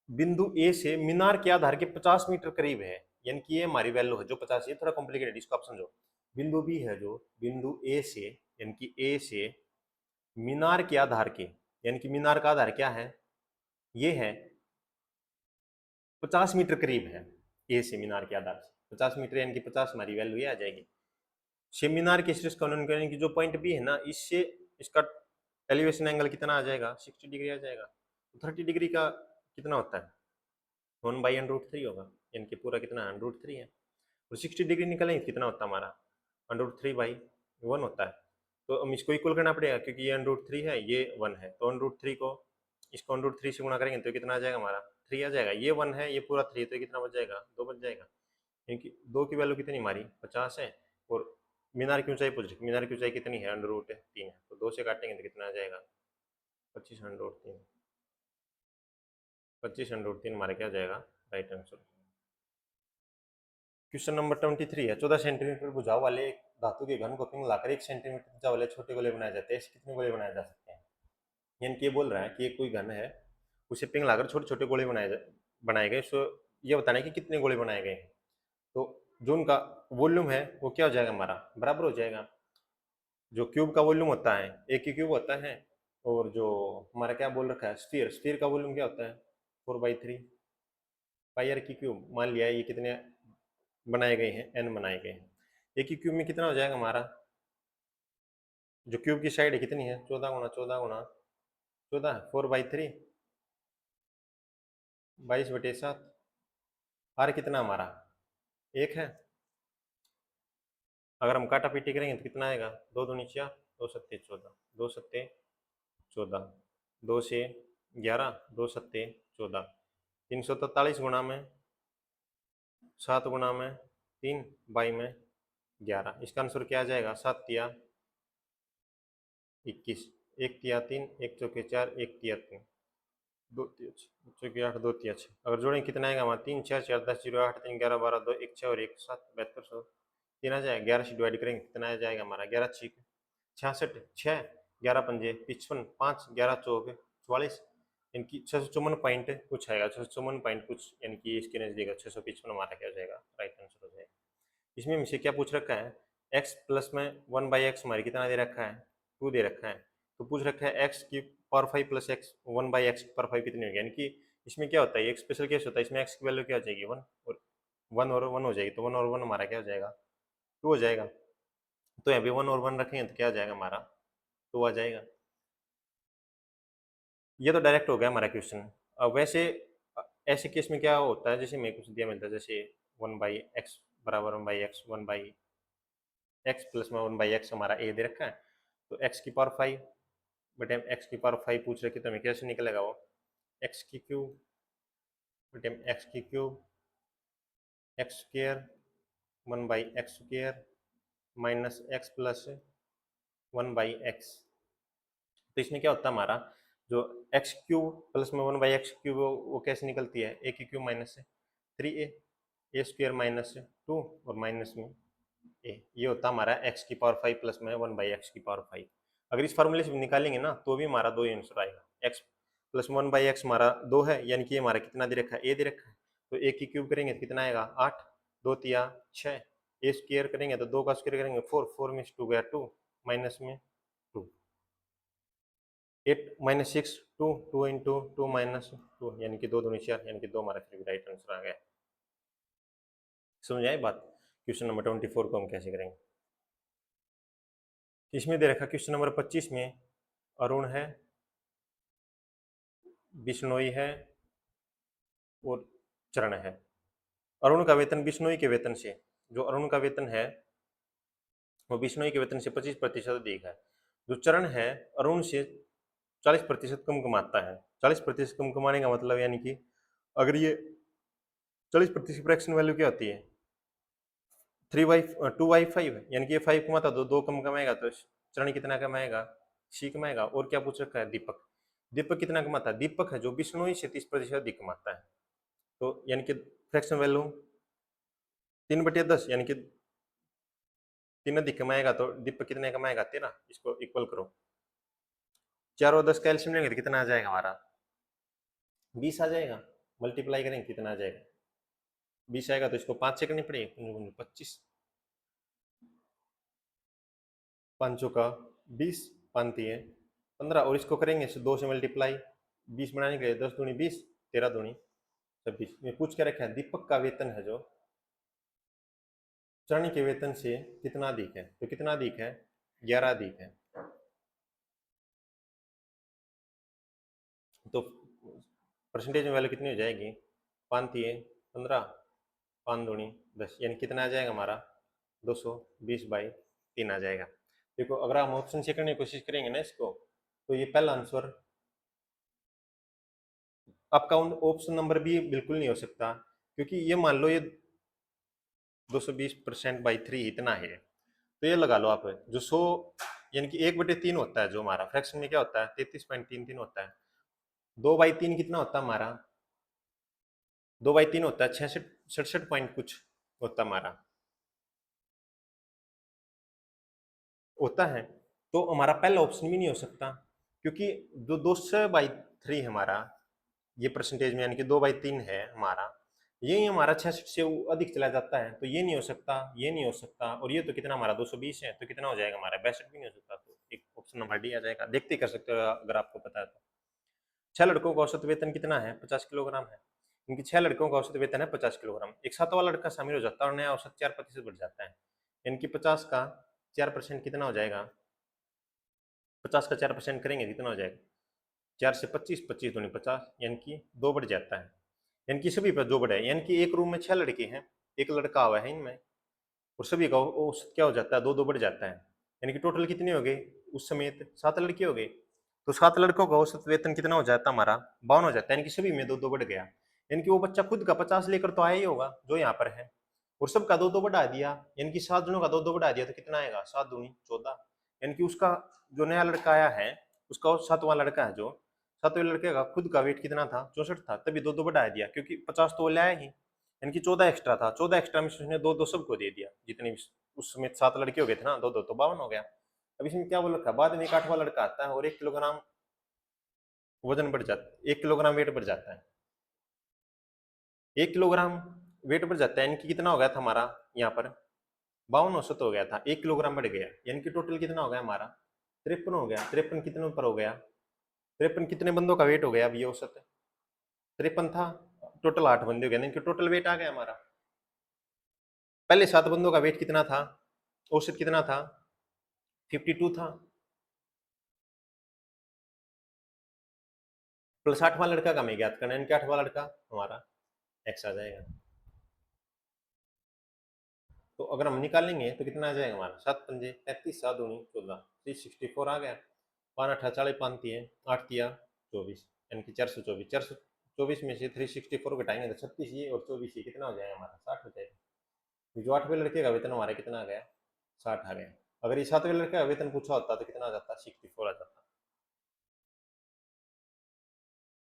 बिंदु ए से मीनार के आधार के 50 मीटर करीब है। यानी कि ये हमारी वैल्यू है जो 50, ये थोड़ा कॉम्प्लिकेटेड, इसको आप समझो। बिंदु बी है जो बिंदु ए से, यानी कि ए से मीनार के आधार के, यानी कि मीनार का आधार क्या है, ये है 50 मीटर करीब है। ए से मीनार के आधार से 50 मीटर, यानी कि 50 हमारी वैल्यू ये आ जाएगी। मीनार के शीर्ष का उन्नयन करने की जो पॉइंट बी है ना, इससे इसका एलिवेशन एंगल कितना आ जाएगा 60 डिग्री आ जाएगा। तो 30 डिग्री का कितना होता है 1/√3 होगा, यानी कि पूरा कितना 1√3 है। और 60 डिग्री निकालेंगे कितना होता है हमारा 1√3/1 होता है। तो हम इसको इक्वल करना पड़ेगा, क्योंकि ये 1√3 है, ये 1 है। तो 1√3 को इसको 1√3 से गुणा करेंगे तो कितना आ जाएगा हमारा 3 आ जाएगा। ये 1 है, ये पूरा 3, तो कितना बच जाएगा 2 बच जाएगा, क्योंकि 2 की वैल्यू कितनी हमारी 50 है। और मीनार की ऊंचाई पूछ रही, मीनार की ऊंचाई कितनी है 3 है, तो 2 से काटेंगे तो कितना आ जाएगा 25√3, 25√3 हमारा क्या हो जाएगा राइट आंसर। क्वेश्चन नंबर 23 है 14 सेंटीमीटर भुजाओ वाले एक धातु के घन को पिघलाकर 1 सेंटीमीटर भुजा वाले छोटे गोले बनाए जाते हैं। ऐसे कितने गोले बनाए जा सकते हैं। यानी कि ये बोल रहा है कि कोई घन है, उसे पिघलाकर छोटे छोटे गोले बनाए गए। सो ये बताना है कि कितने गोले बनाए गए हैं। तो जो उनका वॉल्यूम है वो क्या हो जाएगा हमारा बराबर हो जाएगा। जो क्यूब का वॉल्यूम होता है एक ही क्यूब होता है, और जो हमारा क्या बोल रखा है स्फीयर का वॉल्यूम क्या होता है 4/3 पाई आर की क्यूब। मान लिया ये कितने बनाए गए हैं n बनाए गए हैं। एक ही क्यूब में कितना हो जाएगा हमारा, जो क्यूब की साइड है कितनी है 14 × 4/3 22/7। आर कितना हमारा 1 है। अगर हम काटा पीटी करेंगे तो कितना आएगा 2 दूनी 4, 2 सत्ते 14, 2 सत्ते 14, 2 से 11, 2 सत्ते 14, 343 गुणा में 7 गुणा में 3 बाई में 11। इसका आंसर क्या आ जाएगा 7 तिया 21, 1 तिया 3, 1 चौके 4, 1 तिया 3, 2 तिया 6, चौके 8, 2 तिया 6। अगर जोड़ें कितना आएगा हमारा 3 6 4 10 0 8 3 11 12 2 1 6 और 1 7 7200 3 आ जाएगा। 11 से डिवाइड करेंगे कितना आ जाएगा हमारा 11 6 66, 6 11 पंजे 55, 5 11 चौक 44, इनकी 654 पॉइंट कुछ आएगा 654 पॉइंट कुछ, यानी कि इसके नजदीक 655 हमारा क्या हो जाएगा राइट आंसर हो जाएगा। इसमें हमसे क्या पूछ रखा है x प्लस में 1/x हमारी कितना दे रखा है 2 दे रखा है। तो पूछ रखा है x की पावर 5 प्लस x 1/x की पावर 5 कितनी होगी। यानी कि इसमें क्या होता है एक स्पेशल केस होता है, इसमें x की वैल्यू क्या हो जाएगी 1 और 1 हो जाएगी। तो 1 और 1 हमारा क्या हो जाएगा 2 हो जाएगा। तो यहाँ पे 1 और 1 रखेंगे तो क्या आ जाएगा हमारा 2 आ जाएगा। ये तो डायरेक्ट हो गया हमारा क्वेश्चन। अब वैसे ऐसे केस में क्या होता है, जैसे मैं कुछ दिया मिलता है जैसे 1/x बराबर 1/x 1/x प्लस में 1/x हमारा a दे रखा है। तो x की पावर 5 बटे x की पावर 5 पूछ रखे तो हमें कैसे निकलेगा वो x की क्यूब बटे x की cube x square 1/x square minus x plus 1/x तो इसमें क्या होता है हमारा, जो एक्स क्यूब प्लस में 1/x³ वो कैसे निकलती है, ए की क्यूब माइनस से 3a माइनस 2 और माइनस में ए, ये होता है हमारा x⁵ प्लस में 1/x⁵। अगर इस फॉर्मूले से निकालेंगे ना तो भी हमारा 2 ही आंसर आएगा। x प्लस 1/x हमारा 2 है, यानी कि हमारा कितना दे रखा है, ए दे रखा है, तो ए की क्यूब करेंगे तो कितना आएगा 8, 2 तिया 6, ए स्क्वायर करेंगे तो 2 का स्क्वायर करेंगे 4, 4 में 2 गया 2, माइनस में 2, 8 माइनस 6 2, 2 इंटू 2 माइनस 2, यानी कि 2 दूनी 4, यानी कि 2 हमारा फिर भी राइट आंसर आ गया। समझ आई बात। क्वेश्चन नंबर 24 को हम कैसे करेंगे। इसमें दे रखा क्वेश्चन नंबर 25 में अरुण है, बिश्नोई है और चरण है। अरुण का वेतन बिश्नोई के वेतन से, जो अरुण का वेतन है वो बिश्नोई के वेतन से 25% अधिक है। जो चरण है अरुण से 40% कम कमाता है। 40% कम कमाने का मतलब यानी कि अगर ये 40% फ्रैक्शन वैल्यू क्या होती है, 2/5, यानी कि ये 5 कमाता तो 2 कम कमाएगा, तो चरण कितना कमाएगा, सी कमाएगा। और क्या पूछ रखा है, दीपक। दीपक कितना कमाता है, दीपक है जो बिश्नोई से 30% अधिक कमाता है। तो यानी कि फ्रैक्शन वैल्यू 3/10, यानी कि 3 अधिक कमाएगा तो दीपक कितने कमाएगा, 13। इसको इक्वल करो, 4 और 10 का एलसीएम लेंगे तो कितना आ जाएगा हमारा, 20 आ जाएगा। मल्टीप्लाई करेंगे कितना आ जाएगा, 20 आएगा, तो इसको 5 से करनी पड़ेगी, 25, 5 का 20, 5 है 15, और इसको करेंगे 2 से मल्टीप्लाई, 20 बनाने के लिए 10 दूनी 20, 13 दूनी 26। में पूछ के रखा है दीपक का वेतन है जो चरण के वेतन से कितना अधिक है, तो कितना अधिक है, 11 अधिक है। तो परसेंटेज में वैल्यू कितनी हो जाएगी, 5 है 15, 5 दूनी 10, यानी कितना आ जाएगा हमारा 220/3 आ जाएगा। देखो अगर हम ऑप्शन से करने की कोशिश करेंगे ना इसको, तो ये पहला आंसर आपका ऑप्शन नंबर बी बिल्कुल नहीं हो सकता, क्योंकि ये मान लो ये 220%/3 इतना है, तो ये लगा लो आप, जो 100 यानी कि 1/3 होता है, जो हमारा फ्रैक्शन में क्या होता है 33.33 होता है। 2/3 कितना होता है हमारा, 2/3 होता है 66 पॉइंट कुछ होता है हमारा, होता है। तो हमारा पहला ऑप्शन भी नहीं हो सकता, क्योंकि जो 200/3 हमारा ये परसेंटेज में, यानी कि 2/3 है हमारा, यही हमारा 66 से अधिक चला जाता है, तो ये नहीं हो सकता, ये नहीं हो सकता, और ये तो कितना हमारा 220 है, तो कितना हो जाएगा हमारा 62 भी नहीं हो सकता। तो एक ऑप्शन नंबर डी आ जाएगा। देखते कर सकते हो अगर आपको पता है तो। 6 लड़कों का औसत वेतन कितना है, 50 किलोग्राम है। इनकी 6 लड़कों का औसत वेतन है 50 किलोग्राम। एक 7वां लड़का शामिल हो जाता है और नया औसत 4% बढ़ जाता है। इनकी 50 का 4% कितना हो जाएगा, 50 का 4% करेंगे कितना हो जाएगा, 4 से 25, 25 दूनी 50, यानी कि 2 बढ़ जाता है। यानी कि सभी पर 2 बढ़े, यानी कि एक रूम में 6 लड़के हैं, एक लड़का हुआ है इनमें, और सभी का औसत क्या हो जाता है, 2 बढ़ जाता है। यानी कि टोटल कितने हो गए उस समेत, 7 लड़के हो गए। तो 7 लड़कों का औसत वेतन कितना हो जाता है हमारा, 52 हो जाता है, यानी कि सभी में 2 बढ़ गया। यानी कि वो बच्चा खुद का 50 लेकर तो आया ही होगा जो यहाँ पर है, और सबका 2 बढ़ा दिया, यानी कि 7 जनों का 2 बढ़ा दिया, तो कितना आएगा, 7 दूनी 14। यानी कि उसका जो नया लड़का आया है उसका 7वां लड़का है, जो 7वें लड़के का खुद का वेट कितना था, 64 था, तभी 2 बढ़ा दिया, क्योंकि 50 तो वो ले आया ही, यानी कि 14 एक्स्ट्रा था, 14 एक्स्ट्रा में उसने 2 सबको दे दिया, जितने भी उस समय 7 लड़के हो गए थे ना, 2 तो 52 हो गया। अब इसमें क्या बोल रखा है, बाद में एक 8वां लड़का आता है और 1 किलोग्राम वजन बढ़ जाता है, 1 किलोग्राम वेट बढ़ जाता है, 1 किलोग्राम वेट बढ़ जाता है, यानी कि कितना हो गया था हमारा यहाँ पर 52 औसत हो गया था, 1 किलोग्राम बढ़ गया, यानी कि टोटल कितना हो गया हमारा 53 हो गया। 53 कितने पर हो गया, 53 कितने बंदों का वेट हो गया, अब ये औसत 53 था, टोटल 8 बंदे हो गए, यानी कि टोटल वेट आ गया हमारा। पहले 7 बंदों का वेट कितना था, औसत कितना था, 52 था, प्लस 8वां लड़का का हमें ज्ञात करना है, यानी कि 8वां लड़का हमारा एक्स आ जाएगा। तो अगर हम निकालेंगे तो कितना आ जाएगा हमारा, 7 पंजे 33, 7 दूनी 14, 364 आ गया, 5 8 40, 5 तिया 8 तिया 24, यानी कि 424। 424 में से 364 घटाएंगे तो 36 ये और 24 ये, कितना हो जाएगा हमारा 60 हो जाएगा। जो 8वें लड़के का वेतन हमारा कितना आ गया, 60 आ गया। अगर ये 7वें लड़के का वेतन पूछा होता तो कितना आ जाता, 64 आ जाता।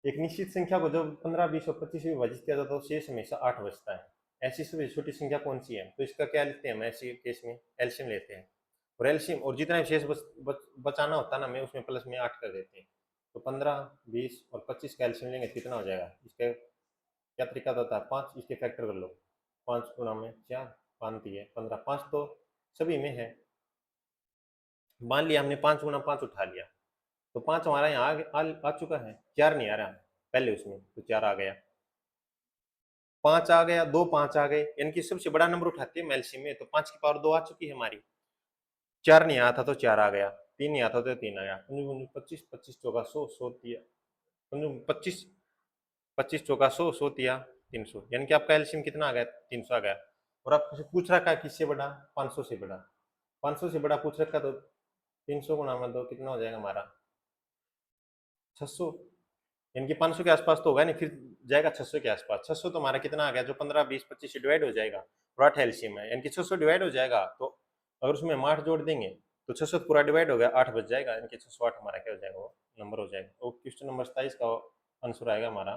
एक निश्चित संख्या को जब 15, 20 और 25 से विभाजित किया जाता है तो शेष हमेशा 8 बचता है। ऐसी सबसे छोटी संख्या कौन सी है? तो इसका क्या लेते हैं हम ऐसे केस में? एलसीएम लेते हैं। और एलसीएम और जितना भी शेष बचाना होता है ना, हमें उसमें प्लस में 8 कर देते हैं। तो 15, 20 और 25 का एलसीएम लेंगे कितना हो जाएगा? इसका क्या तरीका होता है? 5, इसके फैक्टर कर लो। 5 गुणा में 4, 5 है 15, 5 तो सभी में है। मान लिया हमने 5 गुणा 5 उठा लिया, तो 5 हमारा यहाँ आ चुका है, 4 नहीं आ रहा पहले उसमें, तो 4 आ गया। 5 आ गया, 2 5 आ गए, इनकी सबसे बड़ा नंबर उठाते हैं एलसीएम में, तो 5 की पावर 2 आ चुकी है हमारी। 4 नहीं आता तो 4 आ गया, 3 नहीं आता तो 3 आ गया। 25, 25 चौका 100, 100 तिया 25, 25 चौका 100, 100 तिया 300, यानी कि आपका एलसीएम कितना आ गया? 300 आ गया। और आपसे पूछ रखा है किससे बड़ा? 500 से बड़ा। 500 से बड़ा पूछ रखा, तो 300 गुणा में 2 कितना हो जाएगा हमारा? 600। इनकी 500 के आसपास तो होगा नहीं, फिर जाएगा 600 के आसपास। 600 तो हमारा कितना आ गया? जो 15, 20, 25 से डिवाइड हो जाएगा, और 8 एलसीएम है, इनकी 600 डिवाइड हो जाएगा, तो अगर उसमें हम 8 जोड़ देंगे तो 600 पूरा डिवाइड हो गया, 8 बच जाएगा, इनके 608 हमारा क्या हो जाएगा? वो नंबर हो जाएगा। और क्वेश्चन नंबर 27 का आंसर आएगा हमारा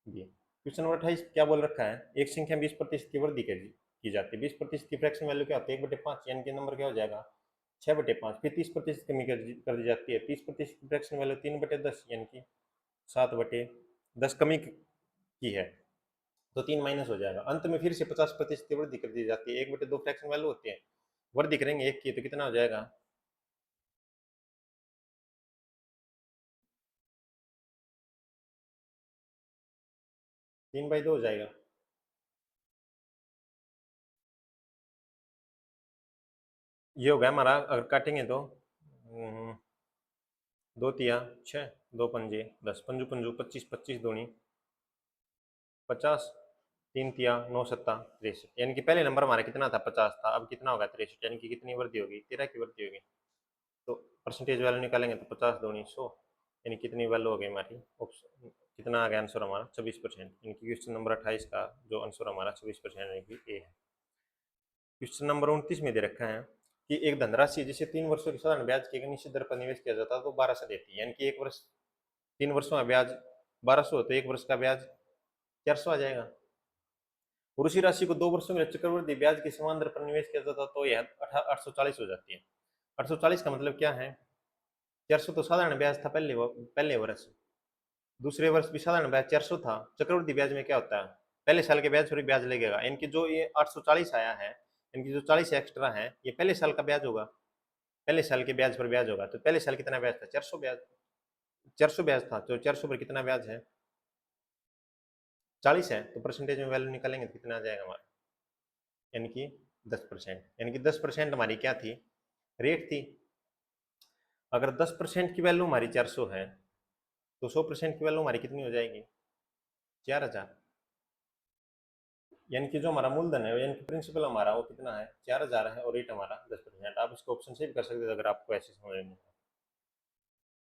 ये। क्वेश्चन नंबर 28 क्या बोल रखा है? एक संख्या 20% की वृद्धि की जाती है। 20% की फ्रैक्शन वैल्यू क्या होती है? 1/5, यानी कि नंबर क्या हो जाएगा? 6/5। फिर 30% कमी कर दी जाती है। 30% की फ्रैक्शन वैल्यू 3/10, यानी कि 7/10 कमी की है, तो 3 माइनस हो जाएगा। अंत में फिर से 50% की वृद्धि कर दी जाती है। 1/2 फ्रैक्शन वैल्यू होती है, वृद्धि करेंगे 1 की, तो कितना हो जाएगा? 3/2 हो जाएगा। ये हो गया हमारा, अगर काटेंगे तो 2 तिया 6, 2 पंजे 10, पंजू पंजू 25, 25 दूनी 50, 3 तिया 9 सत्ता 63, यानी कि पहले नंबर हमारा कितना था? 50 था, अब कितना होगा? 63, यानी कि कितनी वृद्धि होगी? 13 की वृद्धि होगी। तो परसेंटेज वैल्यू निकालेंगे तो 50 दूनी 100, यानी कितनी वैल्यू हो गई हमारी? ऑप्शन कितना आ गया आंसर हमारा? 26%, यानी कि क्वेश्चन नंबर 28 का जो आंसर हमारा 26%, यानी कि ए है। क्वेश्चन नंबर 29 में दे रखा है कि एक धनराशि जिसे 3 वर्षों की साधारण ब्याज की एक निश्चित दर पर निवेश किया जाता है तो 1200 देती है, यानी कि 1 वर्ष 3 वर्षों का ब्याज 1200, तो 1 वर्ष का ब्याज 400 आ जाएगा। और उसी राशि को 2 वर्षों में चक्रवृद्धि ब्याज की समान दर पर निवेश किया जाता तो यह 840 हो जाती है। 840 का मतलब क्या है? 400 तो साधारण ब्याज था पहले वर्ष, दूसरे वर्ष भी साधारण ब्याज 400 था। चक्रवृद्धि ब्याज में क्या होता है? पहले साल के ब्याज पर ब्याज लगेगा, इनकी जो ये 840 आया है, इनकी जो 40 एक्स्ट्रा है, ये पहले साल का ब्याज होगा, पहले साल के ब्याज पर ब्याज होगा। तो पहले साल कितना ब्याज था? 400 ब्याज, 400 ब्याज था, तो 400 पर कितना ब्याज है? 40 है, तो परसेंटेज में वैल्यू निकालेंगे तो कितना आ जाएगा हमारा? यानी कि 10%, यानी कि 10% हमारी क्या थी? रेट थी। अगर 10% की वैल्यू हमारी 400 है, तो 100% की वैल्यू हमारी कितनी हो जाएगी? 4000, यानी कि जो हमारा मूलधन है, यानी कि प्रिंसिपल हमारा वो कितना है? 4000 है, और रेट हमारा 10%। आप इसको ऑप्शन से भी कर सकते थे अगर आपको ऐसे समझ में।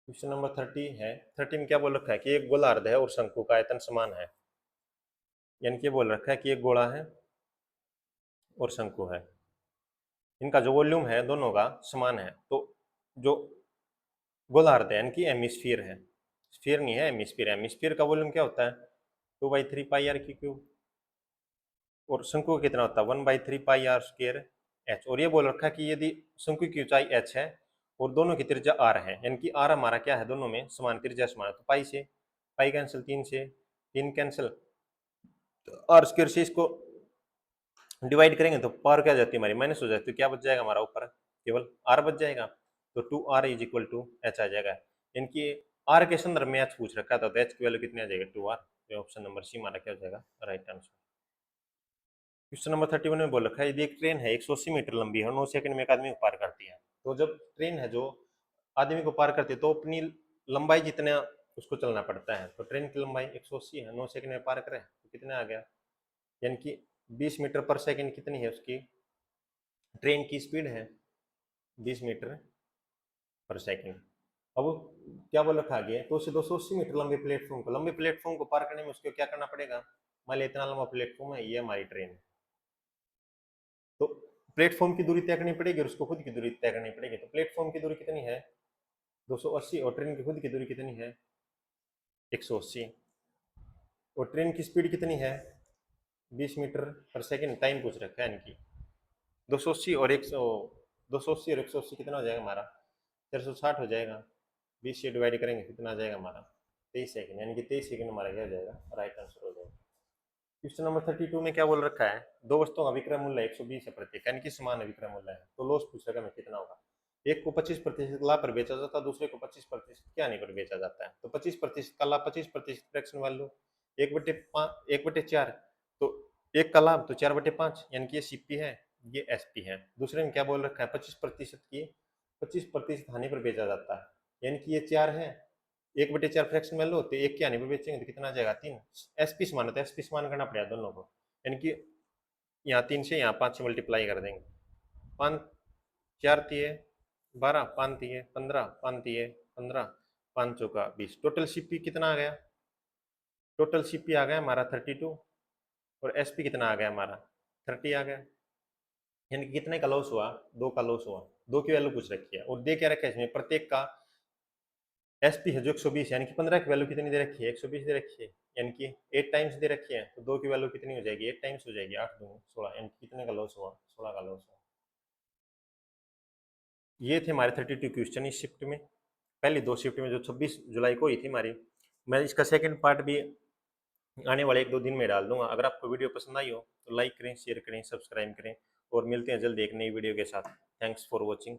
क्वेश्चन नंबर 30 है। 30 में क्या बोल रखा है कि एक गोलार्ध है और शंकु का आयतन समान है, यानी कि बोल रखा है कि एक गोला है और शंकु है, इनका जो वॉल्यूम है दोनों का समान है। तो जो गोलार्ध है, यानी कि एमिस्फीयर है, स्फीयर नहीं है, एमिस्फीयर है। एमिस्फीयर का वॉल्यूम क्या होता है? 2/3 पाई r क्यूब। और शंकु का कितना होता है? 1/3 पाई r² h। और ये बोल रखा है कि यदि शंकु की ऊंचाई h है और दोनों की त्रिज्या r है, यानी कि r हमारा क्या है? दोनों में समान त्रिज्या समान है, तो पाई से पाई कैंसिल, 3 से 3 कैंसिल, तो r² से इसको डिवाइड करेंगे तो पावर क्या जाती है हमारी? माइनस हो जाती है, तो क्या बच जाएगा हमारा? ऊपर केवल r बच जाएगा, तो 2r is equal to h आ जाएगा। इनकी r के संदर्भ में h पूछ रखा था, तो h की वैल्यू कितनी आ जाएगी? 2r। तो ऑप्शन नंबर सी हमारा क्या हो जाएगा? Right answer. क्वेश्चन नंबर 31 में बोल रखा है यदि एक ट्रेन है 180 मीटर लंबी है और 9 सेकंड में एक आदमी को पार करती है, तो जब ट्रेन है जो आदमी को पार करती है तो अपनी लंबाई जितना उसको चलना पड़ता है, तो ट्रेन की लंबाई 180 है, 9 सेकंड में पार करे तो कितना आ गया? यानी कि 20 मीटर पर सेकंड कितनी है उसकी ट्रेन की स्पीड है? 20 मीटर पर सेकंड। अब क्या बोल रखा आगे? तो उसे 280 मीटर लंबे प्लेटफॉर्म को पार करने में उसको क्या करना पड़ेगा? मान लिया इतना लंबा प्लेटफॉर्म है, ये हमारी ट्रेन है, तो प्लेटफॉर्म की दूरी तय करनी पड़ेगी और उसको खुद की दूरी तय करनी पड़ेगी। तो प्लेटफॉर्म की दूरी कितनी है? 280, और ट्रेन की खुद की दूरी कितनी है? 180। और ट्रेन की स्पीड कितनी है? 20 मीटर पर सेकेंड। टाइम पूछ रखा है इनकी। 280 और 100, 280 और 180 कितना हो जाएगा हमारा? 460 हो जाएगा। 20 से डिवाइड करेंगे कितना आ जाएगा हमारा? 23 सेकेंड। यानी कि 23 सेकेंड हमारा क्या हो जाएगा? राइट आंसर हो जाएगा। क्वेश्चन नंबर 32 में क्या बोल रखा है? दो वस्तुओं का विक्रय मूल्य 120 है प्रत्येक, यानी कि समान विक्रय मूल्य है, तो लॉस पूछ रखा है कितना होगा। एक को 25% लाभ पर बेचा जाता है, दूसरे को 25% क्या नहीं पर बेचा जाता है। तो 25% का लाभ, 25% फ्रैक्शन वैल्यू 1/4, तो एक का लाभ तो 4/5, यानी कि ये सीपी है, ये एसपी है। दूसरे में क्या बोल रखा है? 25% की 25% हानि पर बेचा जाता है, यानी कि ये 4 है। 1/4 फ्रैक्शन वैल्यू होते, एक के आने पर बेचेंगे तो कितना आ जाएगा? 3। एसपी समान होता है, एसपी समान करना पड़ेगा दोनों को, यानी कि यहाँ 3 से यहाँ 5 से मल्टीप्लाई कर देंगे। 5 4 तिये 12, 5 तिये 15, 5 तिये 15, 5 चौका 20। टोटल सीपी कितना आ गया? टोटल सीपी आ गया हमारा 32, और एसपी कितना आ गया हमारा? 30 आ गया। यानी कि कितने का लॉस हुआ? 2 का लॉस हुआ। 2 की वैल्यू पूछ रखी है, और दे क्या रखा है इसमें? प्रत्येक का एसपी है जो 120, यानी कि 15 की वैल्यू कितनी दे रखी है? 120 दे रखी है, यानी कि 8 टाइम्स दे रखी है, तो 2 की वैल्यू कितनी हो जाएगी? 8 टाइम्स हो जाएगी। 8 दूनी 16, यानी कि कितने का लॉस हुआ? 16 का लॉस हुआ। ये थे हमारे 32 क्वेश्चन इस शिफ्ट में। पहली 2 शिफ्ट में जो 26 जुलाई को हुई थी हमारी, मैं इसका सेकंड पार्ट भी आने वाले 1-2 दिन में डाल दूंगा। अगर आपको वीडियो पसंद आई हो तो लाइक करें, शेयर करें, सब्सक्राइब करें, और मिलते हैं जल्द एक नई वीडियो के साथ। Thanks for watching.